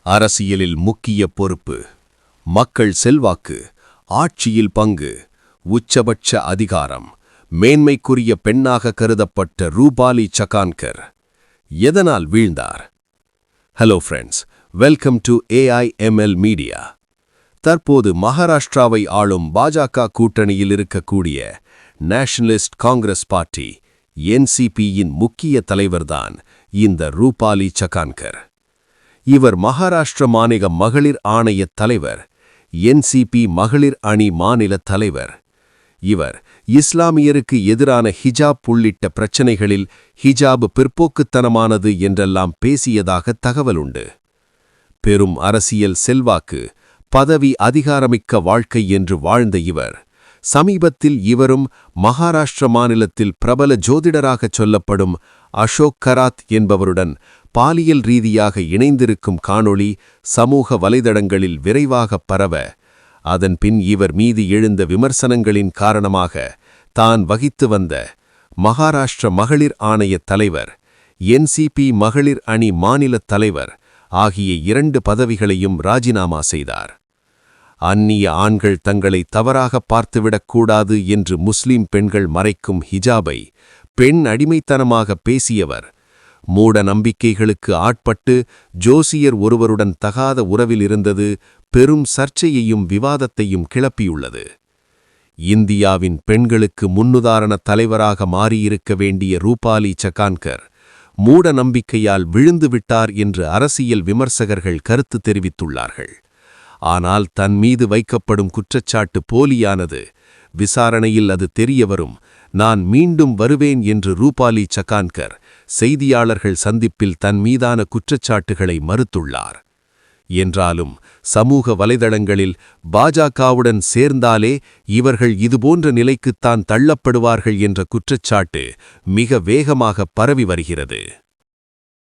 அரசியலில் முக்கிய பொறுப்பு, மக்கள் செல்வாக்கு, ஆட்சியில் பங்கு, உச்சபட்ச அதிகாரம், மேன்மைக்குரிய பெண்ணாக கருதப்பட்ட ரூபாலி சகான்கர் எதனால் வீழ்ந்தார்? Hello friends, welcome to AIML media. தற்போது மகாராஷ்டிராவை ஆளும் பாஜக கூட்டணியில் இருக்கக்கூடிய நேஷனலிஸ்ட் காங்கிரஸ் பார்ட்டி NCPயின் முக்கிய தலைவர்தான் இந்த ரூபாலி சகான்கர். இவர் மகாராஷ்டிர மாநில மகளிர் ஆணைய தலைவர், NCP மகளிர் அணி மாநில தலைவர். இவர் இஸ்லாமியருக்கு எதிரான ஹிஜாப் உள்ளிட்ட பிரச்சனைகளில் ஹிஜாப் பிற்போக்குத்தனமானது என்றெல்லாம் பேசியதாக தகவலுண்டு. பெரும் அரசியல் செல்வாக்கு, பதவி அதிகாரமிக்க வாழ்க்கை என்று வாழ்ந்த இவர் சமீபத்தில் இவரும் மகாராஷ்டிர மாநிலத்தில் பிரபல ஜோதிடராகச் சொல்லப்படும் அசோக் கராத் என்பவருடன் பாலியல் ரீதியாக இணைந்திருக்கும் காணொளி சமூக வலைதளங்களில் விரைவாக பரவ, அதன் பின் இவர் மீது எழுந்த விமர்சனங்களின் காரணமாக தான் வகித்து வந்த மகாராஷ்டிர மகளிர் ஆணைய தலைவர், NCP மகளிர் அணி மாநில தலைவர் ஆகிய 2 பதவிகளையும் ராஜினாமா செய்தார். அந்நிய ஆண்கள் தங்களை தவறாக பார்த்துவிடக்கூடாது என்று முஸ்லிம் பெண்கள் மறைக்கும் ஹிஜாபை பெண் அடிமைத்தனமாக பேசியவர், மூட நம்பிக்கைகளுக்கு ஆட்பட்டு ஜோசியர் ஒருவருடன் தகாத உறவில் இருந்தது பெரும் சர்ச்சையையும் விவாதத்தையும் கிளப்பியுள்ளது. இந்தியாவின் பெண்களுக்கு முன்னுதாரண தலைவராக மாறியிருக்க வேண்டிய ரூபாலி சகான்கர் மூட நம்பிக்கையால் விழுந்துவிட்டார் என்று அரசியல் விமர்சகர்கள் கருத்து தெரிவித்துள்ளார்கள். ஆனால் தன் மீது வைக்கப்படும் குற்றச்சாட்டு போலியானது. விசாரணையில் அது தெரியவரும். நான் மீண்டும் வருவேன் என்று ரூபாலி சகான்கர் செய்தியாளர்கள் சந்திப்பில் தன் மீதான குற்றச்சாட்டுகளை மறுத்துள்ளார். என்றாலும் சமூக வலைதளங்களில் பாஜகவுடன் சேர்ந்தாலே இவர்கள் இதுபோன்ற நிலைக்குத்தான் தள்ளப்படுவார்கள் என்ற குற்றச்சாட்டு மிக வேகமாக பரவி வருகிறது.